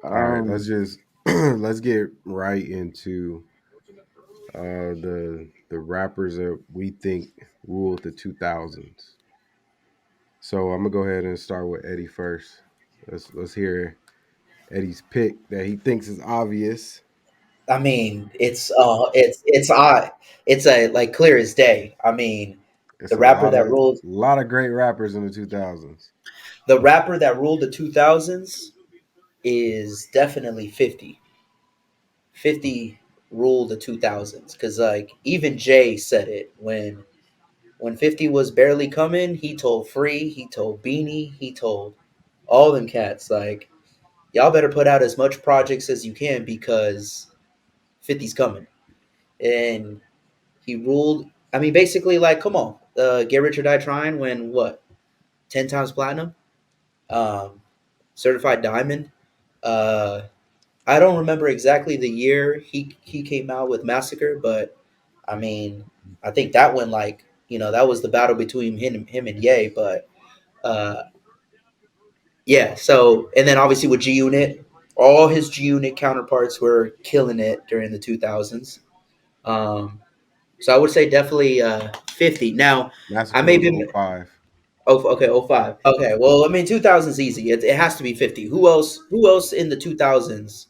All right, let's Um, just let's get right into the rappers that we think ruled the 2000s. So I'm gonna go ahead and start with Eddie first. Let's hear Eddie's pick that he thinks is obvious. I mean, it's a like clear as day. I mean, It's the rapper that a ruled lot of great rappers in the 2000s. the rapper that ruled the 2000s is definitely 50. 50 ruled the 2000s cuz like even Jay said it when 50 was barely coming, he told Free, he told Beanie, he told all them cats like y'all better put out as much projects as you can because 50's coming. And he ruled. I mean, basically, like, come on, Get Rich or Die Trying. When what, 10 times platinum, um, certified diamond. Uh, I don't remember exactly the year he came out with Massacre, but I mean, I think that one like that was the battle between him and Ye. But uh, yeah, so and then obviously with G Unit, all his G Unit counterparts were killing it during the 2000s. Um, So I would say definitely 50. Now, I Massacre may was be. '05. Oh, okay, oh 05. Okay, well, I mean, 2000's easy. It has to be 50. Who else in the 2000s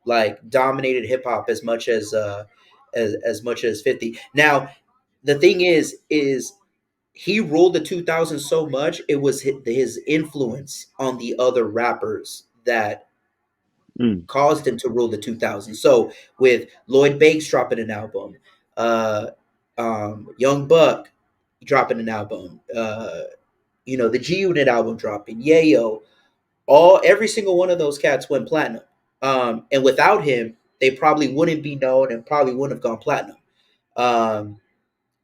like dominated hip hop as much as 50? Now, the thing is he ruled the 2000s so much, it was his influence on the other rappers that mm, caused him to rule the 2000s. So with Lloyd Banks dropping an album, uh, Young Buck dropping an album, the G Unit album dropping, Yayo, every single one of those cats went platinum. And without him, they probably wouldn't be known and probably wouldn't have gone platinum. Um,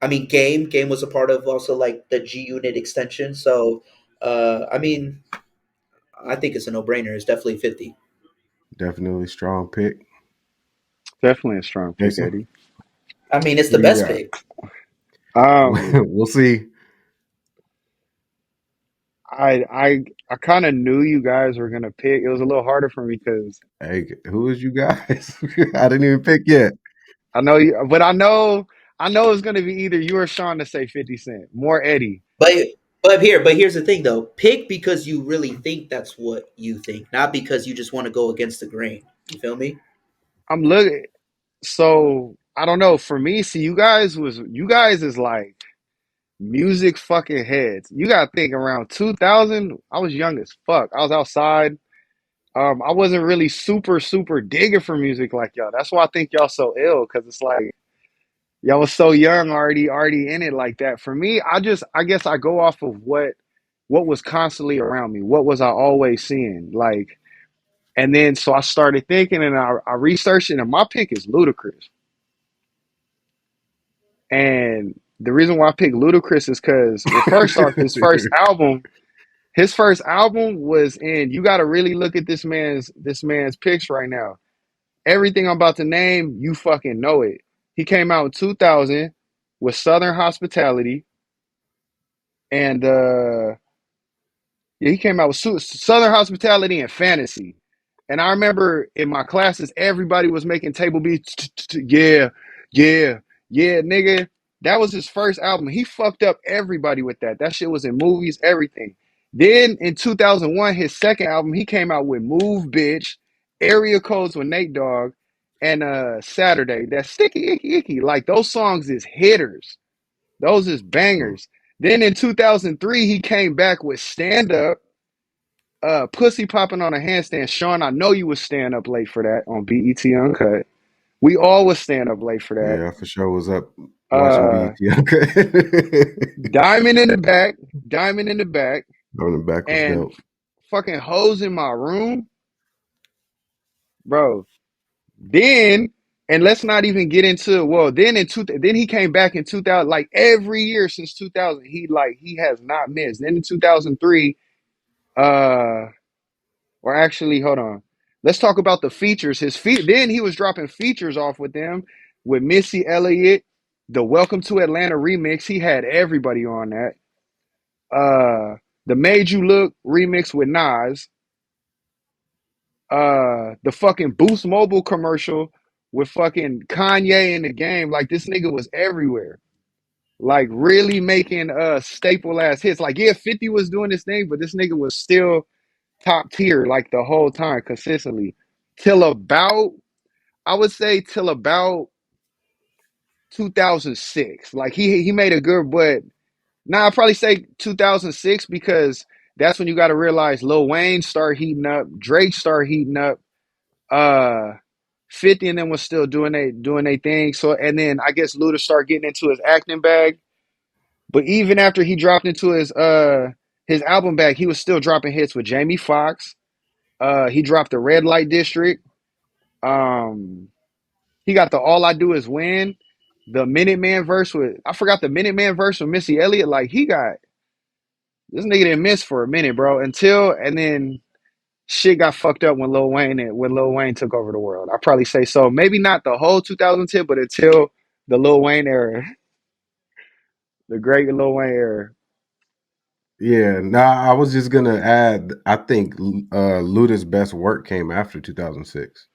I mean, Game was a part of also like the G Unit extension. So, I mean, I think it's a no brainer. It's definitely 50. Definitely strong pick. definitely a strong pick, Jason, Eddie. I mean, it's who the do you best got? pick. Um, We'll see. I kind of knew you guys were gonna pick. It was a little harder for me because Hey, who is you guys? I didn't even pick yet. I know you, but I know it's gonna be either you or Shaun to say 50 Cent. More Eddie. But but here's the thing though. Pick because you really think that's what you think, not because you just want to go against the grain. You feel me? I'm looking. So I don't know. For me, see, you guys is like music fucking heads. You gotta think around 2000. I was young as fuck. I was outside. I wasn't really super digging for music like y'all. That's why I think y'all so ill because it's like y'all was so young already in it like that. For me, I guess I go off of what was constantly around me. What was I always seeing? Like, and then so I started thinking and I researched it and my pick is Ludacris. And the reason why I picked Ludacris is because, well, first off, his first album was in. You got to really look at this man's picks right now. Everything I'm about to name, you fucking know it. He came out in 2000 with Southern Hospitality, and yeah, he came out with Southern Hospitality and Fantasy. And I remember in my classes, everybody was making table beats. Yeah, yeah, yeah, nigga. That was his first album. He fucked up everybody with that. That shit was in movies, everything. Then in 2001, his second album, he came out with Move Bitch, Area Codes with Nate Dogg, and Saturday. That Sticky Icky Icky. Like those songs is hitters. Those is Mm. bangers. Then in 2003, he came back with Stand Up, Pussy Popping on a Handstand. Shaun, I know you was staying up late for that on BET Uncut. We all was staying up late for that. Yeah, for sure was up watching Uh, BET. Okay. Diamond in the back, Diamond in the back, On the back was and dope. fucking Hoes in My Room, bro. Then, and let's not even get into, well, then he came back in 2000, like every year since 2000, he has not missed. Then in 2003, uh, or actually, hold on. Let's talk about the features. Then he was dropping features off with them with Missy Elliott, the Welcome to Atlanta remix. He had everybody on that. The Made You Look remix with Nas. The fucking Boost Mobile commercial with fucking Kanye in the game. Like this nigga was everywhere. Like really making staple ass hits. Like yeah, 50 was doing this thing, but this nigga was still top tier like the whole time consistently. Till about I would say till about 2006. Like he made a good but nah, I'd probably say 2006 because that's when you got to realize Lil Wayne start heating up, Drake start heating up, uh 50 and them was still doing they thing. So and then I guess Luda started getting into his acting bag. But even after he dropped into his album bag, he was still dropping hits with Jamie Foxx. He dropped the Red Light District. Um he got the All I Do Is Win. The Minuteman verse with I forgot the Minuteman verse with Missy Elliott. Like he got this nigga didn't miss for a minute, bro. Until and then shit got fucked up when Lil Wayne took over the world. I probably say so. Maybe not the whole 2010, but until the Lil Wayne era, the great Lil Wayne era. Yeah, nah, I was just gonna add. I think Luda's best work came after 2006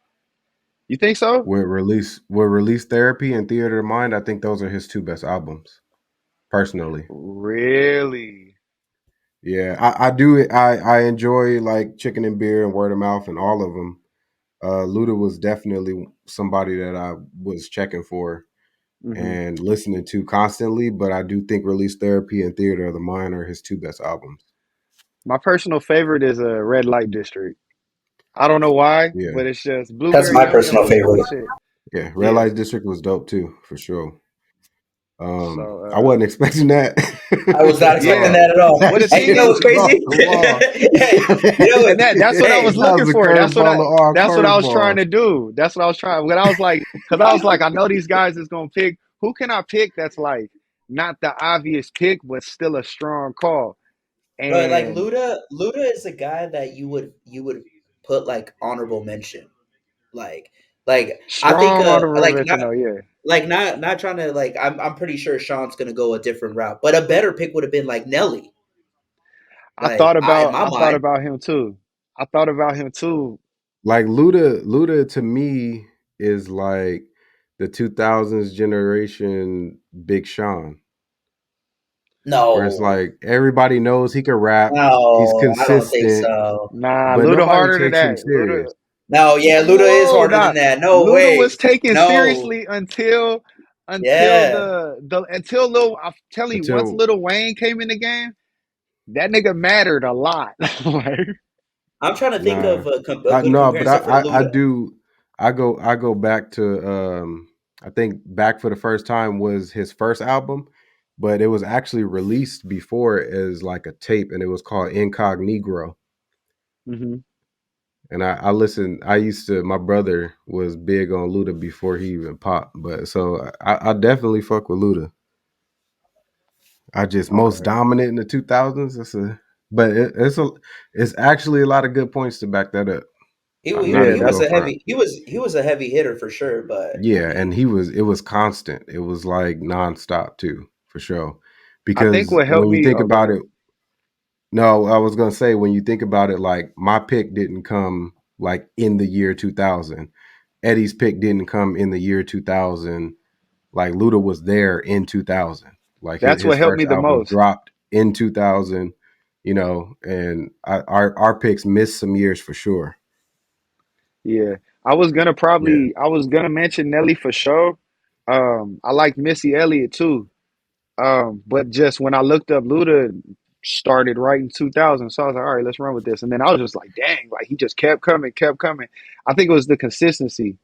You think so? with release therapy and theater of mind. I think those are his two best albums, personally. Really? Yeah, I do. I enjoy like Chicken and Beer and Word of Mouth and all of them. Luda was definitely somebody that I was checking for Hmm. and listening to constantly. But I do think Release Therapy and Theater of the Mind are his two best albums. My personal favorite is a Red Light District. I don't know why, Yeah, but it's just That's Blueberry my Young personal was dope favorite. as shit. yeah. Red Yeah. Light District was dope too, for sure. So I wasn't expecting that. I was not expecting yeah. Dog, that at all. Well, that the And thing you know shit what's is, was off crazy? the wall. Hey, you know what? and that's what I was Hey, That looking was a for. curveball of all That's what I was trying curveballs. to do. That's what I was trying. When I was like, because I was like, I know these guys is gonna pick. Who can I pick? That's like not the obvious pick, but still a strong call. but like And Luda is a guy that you would put like honorable mention. Like I think strong honorable like mention though. Yeah, not trying to like I'm pretty sure Sean's gonna go a different route, but a better pick would have been like Nelly. Like I in my I thought mind, about him too. I thought about him too. Like Luda to me is like the 2000s generation Big Sean, where it's no, like everybody knows he can rap, he's no, I don't think consistent, so. Nah, but Luda nobody harder than takes him that. serious No, yeah, Luda is Whoa, harder nah. than that. No Luda was way. taken No. seriously until Yeah. until Lil. I'm telling you, once until Lil Wayne came in the game, that nigga mattered a lot. Like, I'm trying to think nah. of a good No, but comparison for I Luda. do I go back to I think Back for the First Time was his first album, but it was actually released before as like a tape and it was called Incognito. hmm And I listened. I used to. My brother was big on Luda before he even popped. But so I definitely fuck with Luda. I just most okay. dominant in the 2000s. But it's actually a lot of good points to back that up. I'm not Yeah, even that's gonna front. He was a heavy hitter for sure, but I Yeah, and mean, it was constant. It was like nonstop too, for sure. I think Because what helped when you me. think Oh, go about ahead. it, no, I was gonna say when you think about it, like my pick didn't come like in the year 2000. Eddie's pick didn't come in the year 2000. Like Luda was there in 2000. Like his, That's what his helped me first the album most. dropped in 2000, and our picks missed some years for sure. Yeah, Yeah. I was gonna mention Nelly for sure. I like Missy Elliott too. But just when I looked up Luda started right in 2000, so I was like, all right, let's run with this. And then I was just like, dang, like he just kept coming, kept coming. I think it was the consistency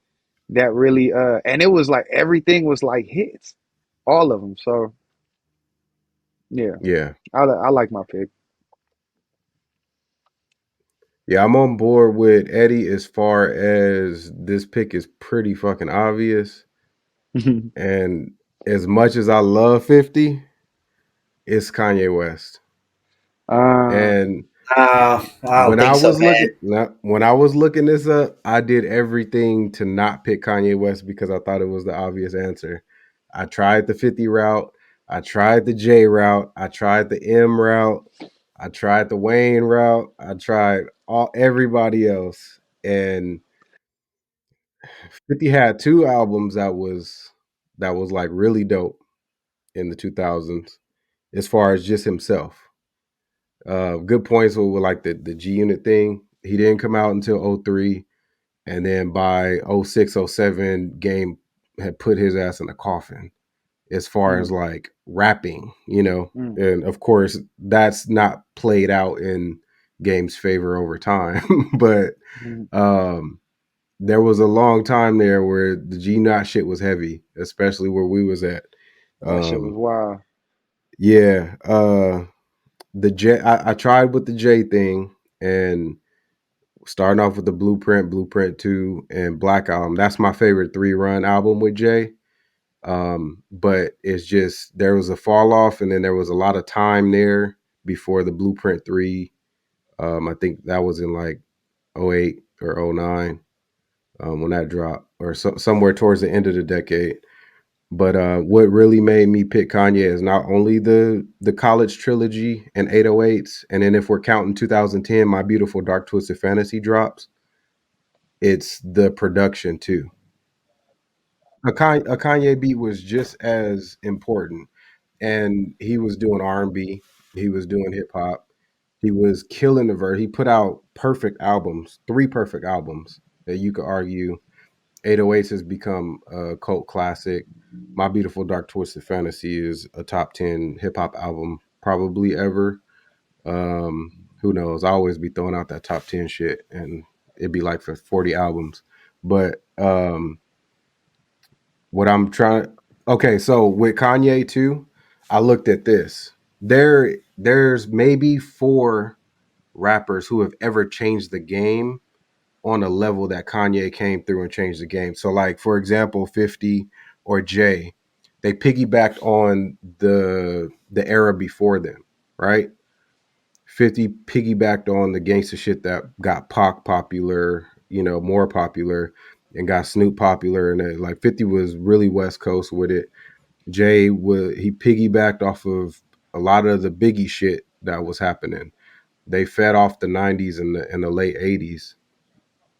that really, and it was like everything was like hits, all of them. So yeah, Yeah. I like my pick. Yeah, I'm on board with Eddie as far as this pick is pretty fucking obvious. And as much as I love 50, it's Kanye West. uh, And I don't think so, man. when I was looking this up, I did everything to not pick Kanye West because I thought it was the obvious answer. I tried the 50 route, I tried the J route, I tried the M route, I tried the Wayne route, I tried all everybody else, And 50 had two albums that was like really dope in the 2000s as far as just himself. Good points with like the G Unit thing. He didn't come out until '03, and then by '06, '07, Game had put his ass in a coffin as far as Mm, like rapping, you know. mm, And of course, that's not played out in Game's favor over time, but mm. um there was a long time there where the G Not shit was heavy, especially where we was at. That shit was Um, wild. yeah, the J. I tried with the J thing and starting off with the Blueprint, Blueprint Two, and Black Album. That's my favorite three run album with Jay. But it's just there was a fall off, and then there was a lot of time there before the Blueprint Three. I think that was in like '08 or '09 when that dropped, or somewhere towards the end of the decade. But what really made me pick Kanye is not only the college trilogy and 808s, and then if we're counting 2010, My Beautiful Dark Twisted Fantasy drops, it's the production too. A Kanye beat was just as important, and he was doing R&B, he was doing hip hop, he was killing the verse. He put out perfect albums, three perfect albums that you could argue 808s has become a cult classic. My Beautiful Dark Twisted Fantasy is a top 10 hip hop album probably ever. Who knows? I always be throwing out that top 10 shit and it'd be like for 40 albums. But what I'm trying okay, so with Kanye too, I looked at this. There's maybe four rappers who have ever changed the game on a level that Kanye came through and changed the game. So, like for example, 50 or Jay, they piggybacked on the era before them, right? 50 piggybacked on the gangster shit that got Pac popular, you know, more popular, and got Snoop popular, and like 50 was really West Coast with it. Jay would he piggybacked off of a lot of the Biggie shit that was happening. They fed off the '90s and the late '80s.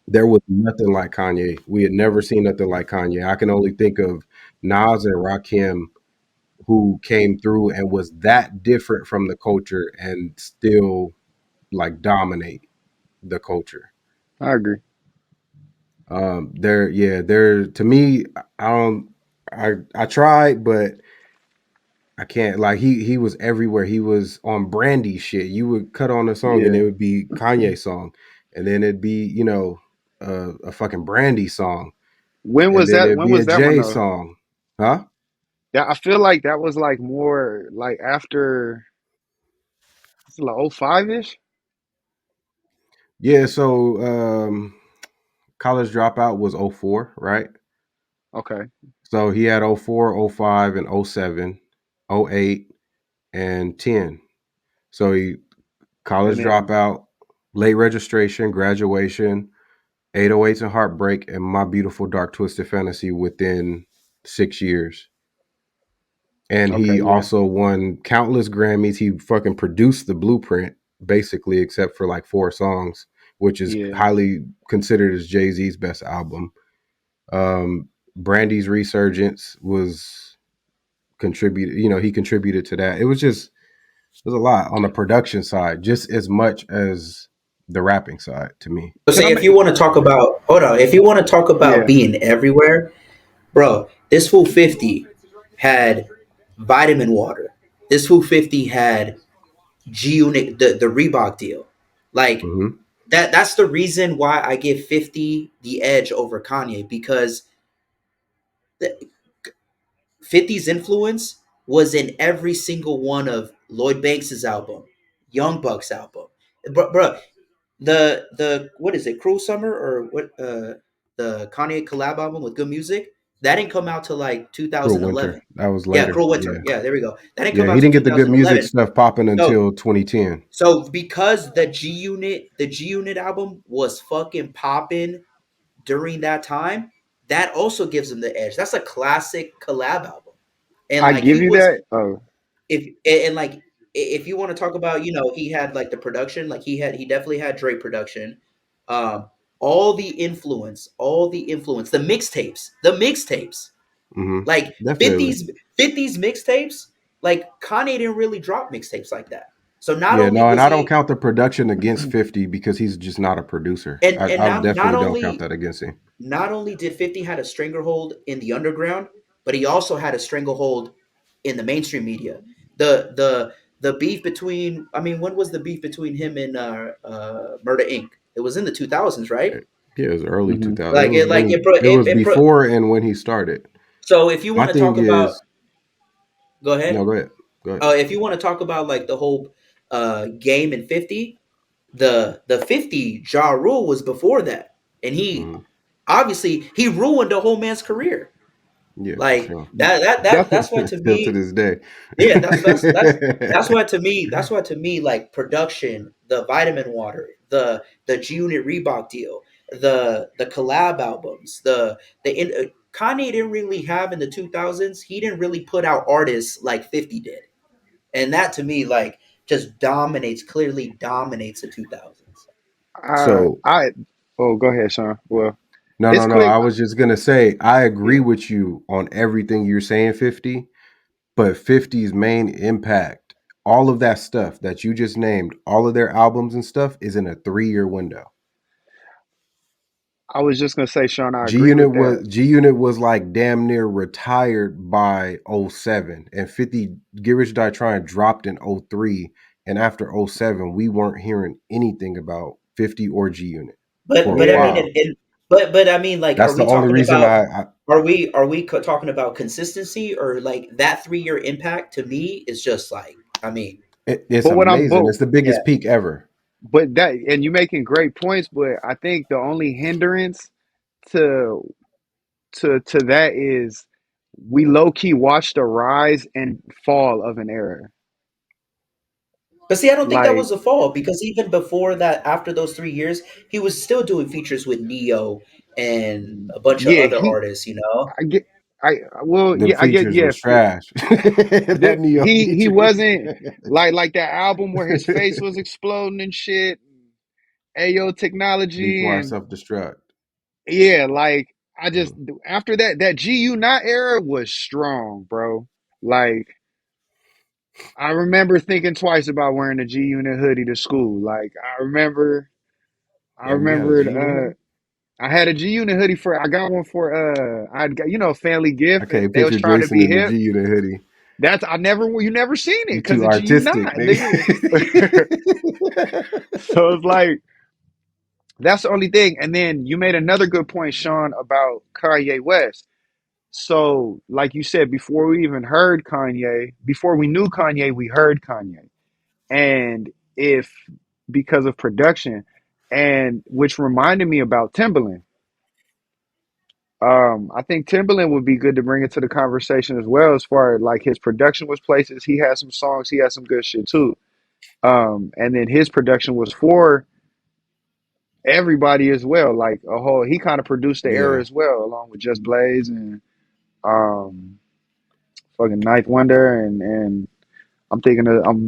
There was nothing like Kanye. We had never seen nothing like Kanye. I can only think of Nas and Rakim who came through and was that different from the culture and still like dominate the culture. I agree. There to me, I don't I tried, but I can't like he was everywhere. He was on Brandy shit. You would cut on a song and it Yeah. would be Kanye song, and then it'd be, you know, a fucking Brandy song, When and was then that? it'd When be a was that one Jay though? song. Huh? That I feel like that was like more like after it's like 05 ish. Yeah, so College Dropout was '04, right? Okay. So he had '04, '05, and '07, '08, and 10. So he And College then Dropout, Late Registration, Graduation, 808s and Heartbreak, and My Beautiful Dark Twisted Fantasy within 6 years. And okay, he yeah. also won countless Grammys. He fucking produced the Blueprint, basically, except for like four songs, which is Yeah. highly considered as Jay-Z's best album. Brandy's Resurgence was contributed, you know, he contributed to that. It was just there's a lot on the production side, just as much as the rapping side to me. So Can say I if you make want to talk about hold on, if you want to talk about yeah. being everywhere, bro, this fool 50 had vitamin water. This fool 50 had G Unit the Reebok deal. Like Hmm. that's the reason why I give 50 the edge over Kanye because the, 50's influence was in every single one of Lloyd Banks's album, Young Buck's album. Bro, the what is it, Cruel Summer or what the Kanye collab album with good music? That didn't come out till like Cruel Winter. 2011. That was Yeah, later. Cruel Winter. Yeah. Yeah, there we go. That didn't come Yeah. out He till didn't get the good music 2011. stuff popping So until 2010. so because the G Unit album was fucking popping during that time, that also gives him the edge. That's a classic collab album. And I like give he you was that. Oh, if and like if you want to talk about, you know, he had like the production, like he definitely had Drake production. Um all the influence, the mixtapes, Hmm. like Definitely. 50s mixtapes. Like Kanye didn't really drop mixtapes like that. So not Yeah, only no, and was I don't he count the production against 50 because he's just not a producer. and I not not definitely don't count only that against him. not only did 50 had a stranglehold in the underground, but he also had a stranglehold in the mainstream media. The beef between, I mean, when was the beef between him and Murder Inc? It was in the 2000s, right? Yeah, it was early Hmm. 2000. It Like was it like when it, pro, it was it, it pro, before and when he started. so if you My want to thing talk about, is, go no, ahead. go ahead. Go ahead. If you want to talk about like the whole game in 50, the 50 Ja Rule was before that. And he Mhm. obviously he ruined the whole man's career. Yeah, for Like sure. that's why to Still to me, this day. yeah, that's why to me, like production, the vitamin water, the G Unit Reebok deal, the collab albums, Kanye didn't really have in the 2000s. He didn't really put out artists like 50 did, and that to me like just clearly dominates the 2000s. So I oh, go ahead, Sean. Well, no, it's no, no. clear. I was just gonna say I agree Yeah, with you on everything you're saying, 50, but 50's main impact, all of that stuff that you just named, all of their albums and stuff is in a 3 year window. I was just gonna say, Sean, I agree with that. G Unit was like damn near retired by '07, and 50 Get Rich Die Trying dropped in '03, and after '07 we weren't hearing anything about 50 or G Unit for a But I mean, Yeah, while. but I mean, like, are That's the we only talking reason about? I Talking about consistency, or like that 3 year impact? To me, is just like, I mean, it's but what I'm amazing. but It's the yeah. biggest peak ever. but that and you making great points, but I think the only hindrance to to that is we low key watch the rise and fall of an era. But see, I don't think that Like, was a fall because even before that, after those 3 years, he was still doing features with Neo and a bunch of yeah, other he artists. You know, I get I well Them yeah I get features yeah was trash. That Neo he features. wasn't like that album where his face was exploding and shit. Ayo technology Before I and self destruct. yeah, like I just Mm. after that GU not era was strong, bro. Like I remember thinking twice about wearing a G Unit hoodie to school. Like I Damn, you had a G remembered Unit hoodie? I had a G Unit hoodie for I got one for I got family I gift and can't they was picture trying to Jason be in the hip. G Unit hoodie. That's I never you never seen it You because too of GU artistic, not nigga. nigga. So it's like that's the only thing. And then you made another good point, Sean, about Kanye West. So, like you said, before we even heard Kanye, before we knew Kanye, we heard Kanye. And if because of production, and which reminded me about Timbaland. I think Timbaland would be good to bring into the conversation as well, as far as like his production was places. He had some songs, he had some good shit too. And then his production was for everybody as well. Like a whole, he kind of produced the era Yeah, as well, along with Just Blaze and um, fucking Ninth Wonder, and I'm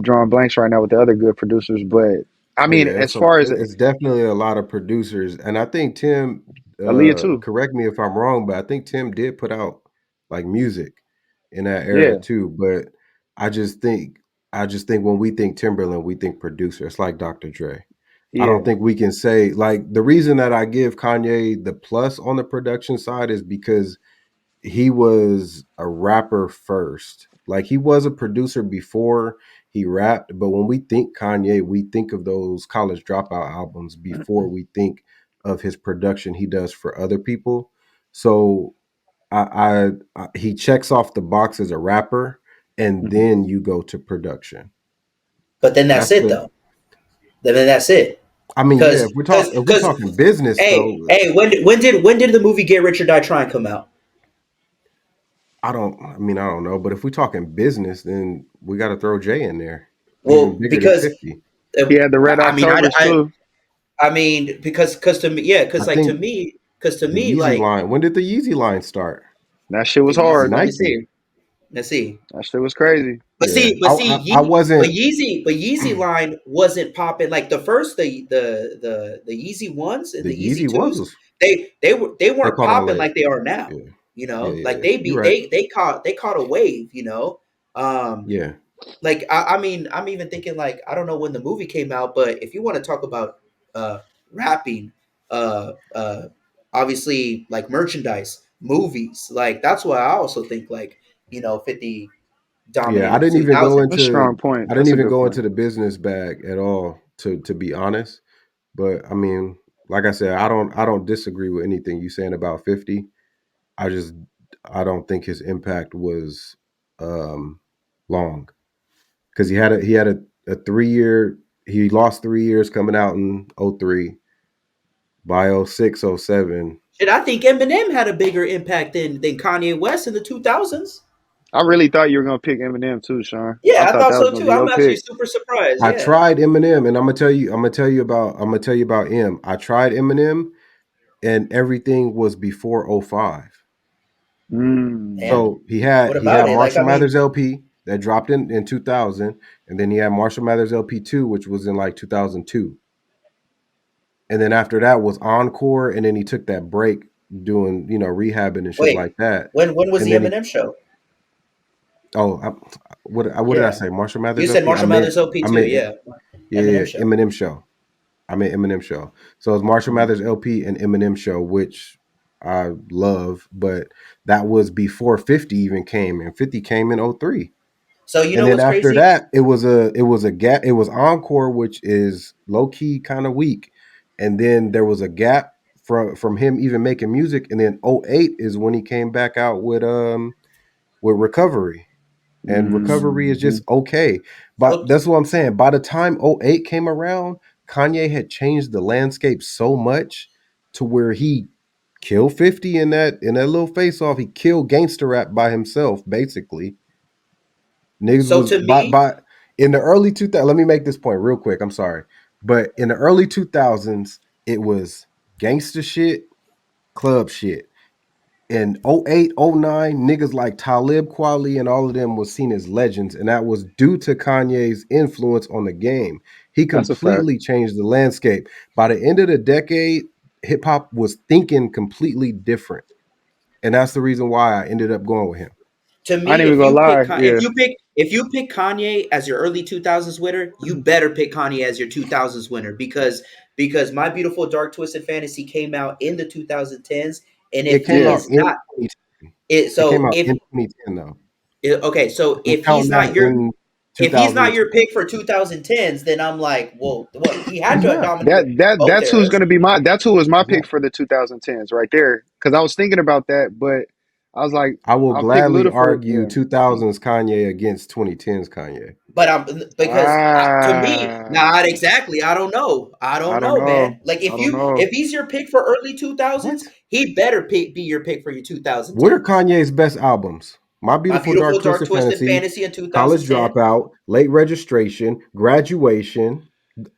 drawing blanks right now with the other good producers. But I but mean, yeah, as far as it's definitely a lot of producers, and I think Tim. Aaliyah too, Correct me if I'm wrong, but I think Tim did put out like music in that era yeah, too. But I just think, when we think Timberland, we think producer. It's like Dr. Dre. I don't yeah, think we can say like the reason that I give Kanye the plus on the production side is because he was a rapper first. Like he was a producer before he rapped, but when we think Kanye, we think of those college dropout albums before we think of his production he does for other people. So he checks off the box as a rapper, and mhm. then you go to production. but then that's That's it the. though. Then that's it. I mean, yeah. Because because If we're because talking business, though, hey, when did the movie Get Rich or Die Trying come out? I don't. I mean, I don't know. But if we're talking business, then we got to throw Jay in there, Well, even bigger than because 50. He had the Red I mean Octobers too. I mean because to me, yeah, I think because to the me Yeezy like line. When did the Yeezy line start? That shit the was Probably Yeezy. hard. Let me Nike. see. Let's see. That shit was crazy. But Yeah, see, but see, I But wasn't Yeezy line wasn't popping like the first the Yeezy ones and the the Yeezy Yeezy ones twos. was They they weren't caught on popping late. like they are now. Yeah, You yeah, know, like yeah. You're right. they caught a wave. You know, um, Yeah, like I mean, I'm even thinking like I don't know when the movie came out, but if you want to talk about uh rapping, uh obviously like merchandise, movies, like that's why I also think like 50 yeah. dominated the 2000s. That's a strong point. I didn't That's a even good go point. into the business bag at all. To be honest, but I mean, like I said, I don't disagree with anything you saying about 50. I just I don't think his impact was um long because he had a 3 year he lost 3 years coming out in '03 by '06 '07. Shit, I think Eminem had a bigger impact than Kanye West in the 2000s. I really thought you were gonna pick Eminem too, Sean. I Yeah, I thought thought that was so gonna too. be I'm your actually pick. super surprised. I Yeah. tried Eminem, and I'm gonna tell you about M. I tried Eminem, and everything was before '05. Mm. Damn. So What he about had it? Like, I Marshall mean, Mathers LP that dropped in 2000, and then he had Marshall Mathers LP 2, which was in like 2002. And then after that was Encore, and then he took that break doing rehabbing and shit wait, like that. when was And the then he Eminem show? oh what did I Yeah. say? Marshall You Mathers said LP. Marshall Mathers OP I too. meant Yeah. yeah, Eminem yeah, show. Eminem show. I meant Eminem show. So it's Marshall Mm. Mathers LP and Eminem show, which I love, but that was before 50 even came, and 50 came in '03. So you And know then what's after crazy? that, it was a gap. It was Encore, which is low key kind of weak, and then there was a gap from him even making music. And then '08 is when he came back out with Recovery, and Recovery is Hmm. just okay. But So that's what I'm saying. By the time '08 came around, Kanye had changed the landscape so much to where he killed 50 in that little face off. He killed gangster rap by himself, basically. Niggas so was to me, by in the early 2000s. Let me make this point real quick. I'm sorry, but in the early 2000s, it was gangster shit, club shit. In '08, '09, niggas like Talib Kweli and all of them was seen as legends, and that was due to Kanye's influence on the game. He That's a fact. completely changed the landscape. By the end of the decade, hip hop was thinking completely different, and that's the reason why I ended up going with him. to I ain't me, even gonna lie. Yeah, if you pick Kanye as your early 2000s winner, you better pick Kanye as your 2000s winner because My Beautiful Dark Twisted Fantasy came out in the 2010s, and It if came he yeah. out is in not 2010. it, It came so out if in 2010 though. okay, so I'm counting that in if he's not your 2002. pick for 2010s, then I'm like, well, what he had He's to have not. dominated both That's who's eras. gonna be my. That's who was my He's pick not. for the 2010s right there. Because I was thinking about that, but I was like, I will I'll pick gladly Luda. argue Yeah. 2000s Kanye against 2010s Kanye. But to me, Ah, not exactly. I don't know. I I don't don't know, know. man. Like I don't know. if he's your pick for early 2000s, What? he better be your pick for your What are 2010s. Kanye's best albums? My My Beautiful Beautiful Dark Dark Twisted Twisted Fantasy, Fantasy in College 2010. Dropout, Late Registration, Graduation.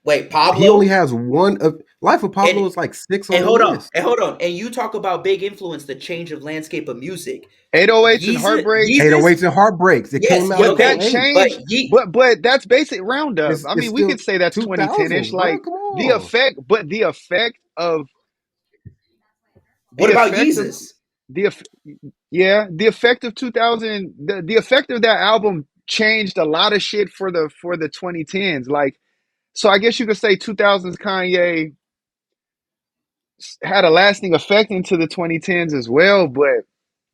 Wait, He only Pablo has one of Life of and Pablo is like six on the list. hold on. And you talk about big influence, the change of landscape of music. 808s and Heartbreaks. Yeezus, 808s and Heartbreaks. It yes, came yeah, out in But that okay. '08. But changed. But that's basic roundup. I It's mean, we still could say that's 2010ish. 2000s, bro. Like Come the on. effect, but what the about effect of Yeezus? the eff- yeah, the effect of 2000. The effect of that album changed a lot of shit for the 2010s. Like, so I guess you could say 2000s Kanye had a lasting effect into the 2010s as well. But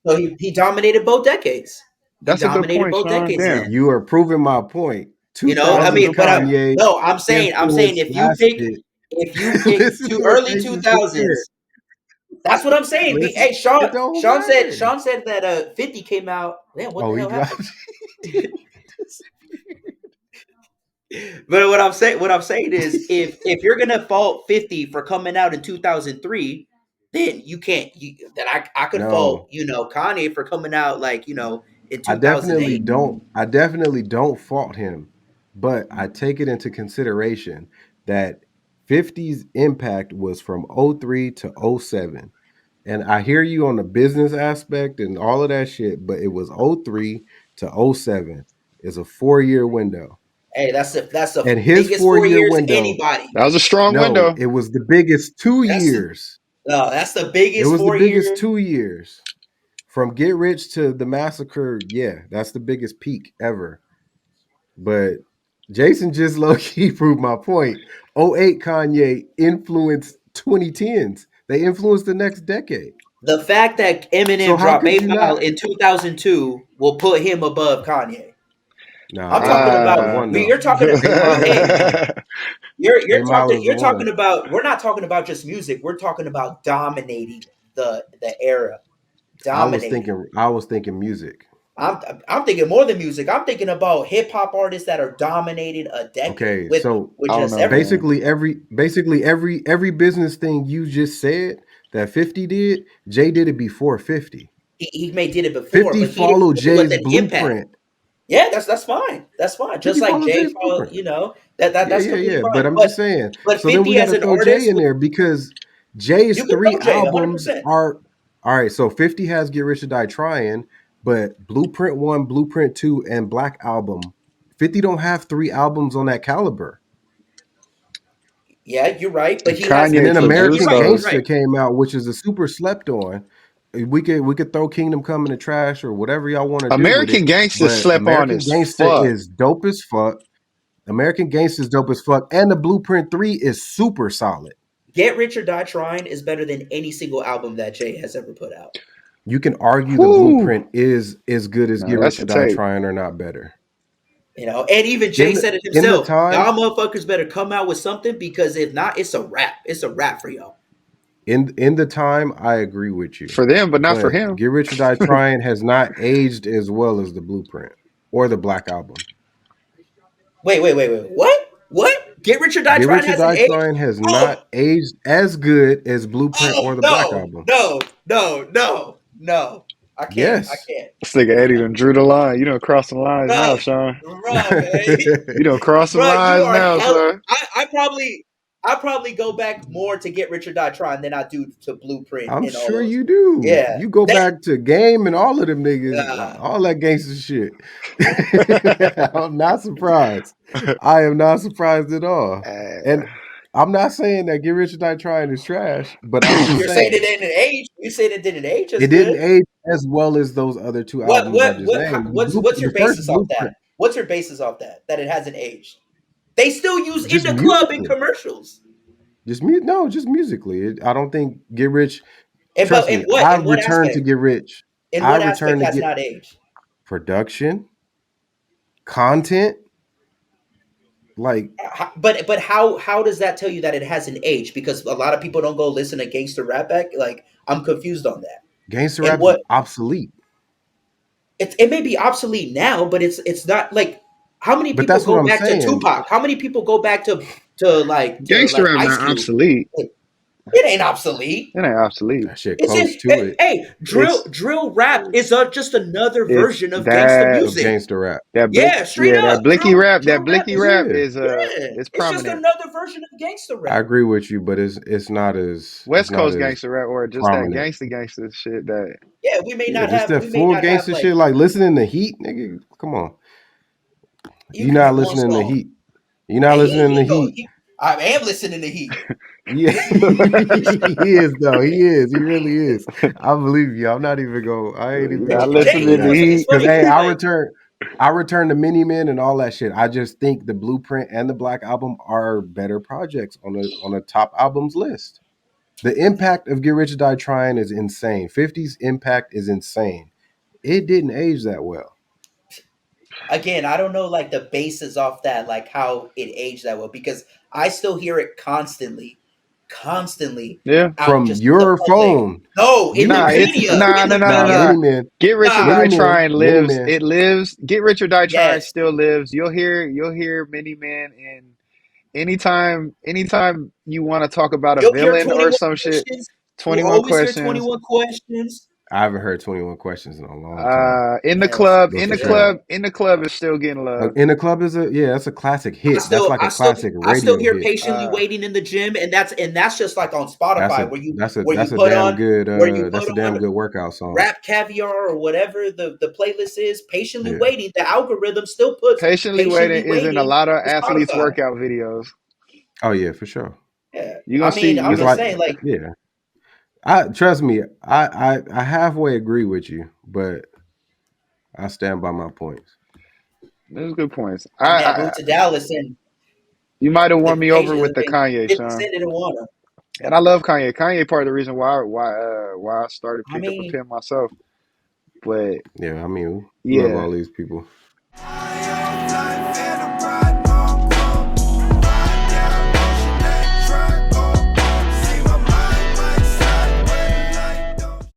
So he dominated both decades. He that's a good dominated point, both Sean. decades, Damn, man. You are proving my point. You know, I that's a 2000s mean, good but point. Kanye no, I'm saying, influence lasted. if you pick Listen two to what early two Aces just said. thousands, that's what I'm saying. Listen, Hey, it don't matter. Sean said that 50 came out. Damn, what Oh, the he hell happened? dropped. But what I'm saying is, if you're gonna fault 50 for coming out in 2003, then you can't. Then I could fault No, Kanye for coming out like in 2008. I definitely don't fault him, but I take it into consideration that 50's impact was from '03 to '07. And I hear you on the business aspect and all of that shit, but it was '03 to '07. is a 4-year window. Hey, that's the And his biggest four four year years window, anybody. That was a strong no, window. it was the biggest two That's the years. no, that's the It biggest was the 4 year. biggest 2 years. From Get Rich to the Massacre, yeah, that's the biggest peak ever. But Jason just low key proved my point. '08 Kanye influenced 2010s. They influenced the next decade. The fact that So Eminem how dropped could you Mayfile not? in 2002 will put him above Kanye. Nah, I'm Eight talking Mile is the about one though. you're talking. Eight Mile is the Hey, one. you're 8 Mile talking is the you're one. talking about. We're not talking about just music. We're talking about dominating the era, dominating. I was thinking music. I'm thinking more than music. I'm thinking about hip hop artists that are dominating a decade Okay, so with I don't just know, everything. man. basically every business thing you just said that 50 did, Jay did it before 50. He may did it before, 50 but he didn't followed do it with Jay's an impact. blueprint. Yeah, that's fine. That's fine. Just 50 like followed Jay Jay's followed, blueprint. that Yeah, that's yeah, completely yeah. But fine. I'm just saying. But So then we 50 got as to an throw Jay artist, in there because Jay's you can three throw Jay albums 100%. are all right. So 50 has Get Rich or Die Trying, but Blueprint 1, Blueprint 2, and Black Album. 50 don't have three albums on that caliber. Yeah, you're right. But he has. And Kanye then But you're produced American right. You're those. right. Gangster came out, which is a super slept on. We could throw Kingdom Come in the trash or whatever y'all want to do with American it. Gangster But slept on American as Gangster fuck. is dope as fuck. American Gangster is dope as fuck. And the Blueprint 3 is super solid. Get Rich or Die Trying is better than any single album that Jay has ever put out. You can argue the Whoo! Blueprint is as good as No, Get that's Rich or a Die tape. Trying or not better. And even Jay said it In the himself. time Y'all motherfuckers better come out with something because if not, it's a wrap. It's a wrap for y'all. in the time, I agree with you. For them, but not for But him. Get Rich or Die Trying has not aged as well as the Blueprint or the Black Album. Wait. What? What? Get Rich or Die Get Trying Rich or has an Die age? Trying has Oh, not aged as good as Blueprint oh or the Black no, Album. no, no, no, no. I can't. I Yes. can't. This nigga Eddie done drew the line. You don't cross the lines now, Bruh, Shaun. bruh, man. You don't cross the Bruh, you lines are now, hell. son. I probably go back more to Get Rich or Die Trying than I do to Blueprint I'm and all sure those. you do. Yeah. You go That back to Game and all of them niggas, uh, all that gangster shit. I'm not surprised. I am not surprised at all. Uh, And I'm not saying that Get Rich or Die Trying is trash, but I'm just you're saying it saying didn't age. You said it didn't age as it good. didn't age as well as those other two What albums I what just what how, named. what's your The first basis off that? Blueprint, What's your basis off that it hasn't aged? They still use in just the club in musically, commercials. just musically. I don't think Get Rich. And but Trust in me, what I in what returned to aspect? Get Rich. In I what aspect returned to has get not aged? production, content, like But how does that tell you that it hasn't aged? Because a lot of people don't go listen to gangster rap back. Like I'm confused on that. gangster And rap is what obsolete. it may be obsolete now, but it's not like how many But people that's what go I'm back to saying. Tupac? How many people go back to Gangster like rap Ice not Cube? obsolete. It ain't obsolete. It ain't obsolete. That shit It's close in, to it hey, It's drill rap is just another it's version of gangsta that of music. gangster rap. that blick Yeah, straight yeah, that up. blicky rap, that Drill rap blicky is rap Yeah, is yeah. it's It's just prominent. another version of gangsta I rap. agree with you, but it's West not Coast as gangster rap or just that prominent. gangster shit that Yeah, Yeah, just that we may full not have gangster like shit, like listening to Heat, nigga. Come on, you you can not name one listening to song. Heat. You not And listening to Heat. I am listening to Heat. Yeah, he is though. He is. He really is. I believe you. I'm not even go. I ain't even you're not gonna fight you on listening to that. It's Heat. Because funny hey, because like I return to Mini Men and all that shit. I just think the Blueprint and the Black Album are better projects on a top albums list. The impact of Get Rich or Die Trying is insane. 50's impact is insane. It didn't age that well. again, I don't know like the basis off that, like how it aged that well, because I still hear it constantly Yeah. out From just in the your public. phone, No, in Mini the Nah, it's media, nah, in no, the no, no, nah, media. no. Mini Men, Get Rich or Nah, Die Trying Mini lives. Men. It lives. Get Rich or Die Trying yes. still lives. You'll hear Mini Man and anytime you want to talk about a You'll hear villain or 21 some shit, questions. You'll 21 always hear questions. 21 questions. I haven't heard 21 Questions in a long time, In the Yeah, club, but in for the sure. club, in the club is still getting love. In the Club is that's a classic hit. That's like a classic I still radio hear hit. patiently waiting in the gym, and that's just like on That's Spotify a where you that's a where you that's a put damn on good where you put that's a damn on good workout song. rap caviar or whatever the playlist is. Patiently Yeah. waiting. The algorithm still puts Patiently waiting patiently is in a waiting lot of to athletes' Spotify. workout videos. Oh yeah, for sure. Yeah, You I gonna see mean, I'm you It's gonna just like saying, like, yeah. I trust me. I halfway agree with you, but I stand by my points. Those good points. I mean, I moved to Dallas and You might have won the me over with the Kanye, 50 Sean. Cent didn't want him. And I love Kanye. Kanye part of the reason why I started I picked up a mean, pen myself. But Yeah, I mean, we love yeah, all these people.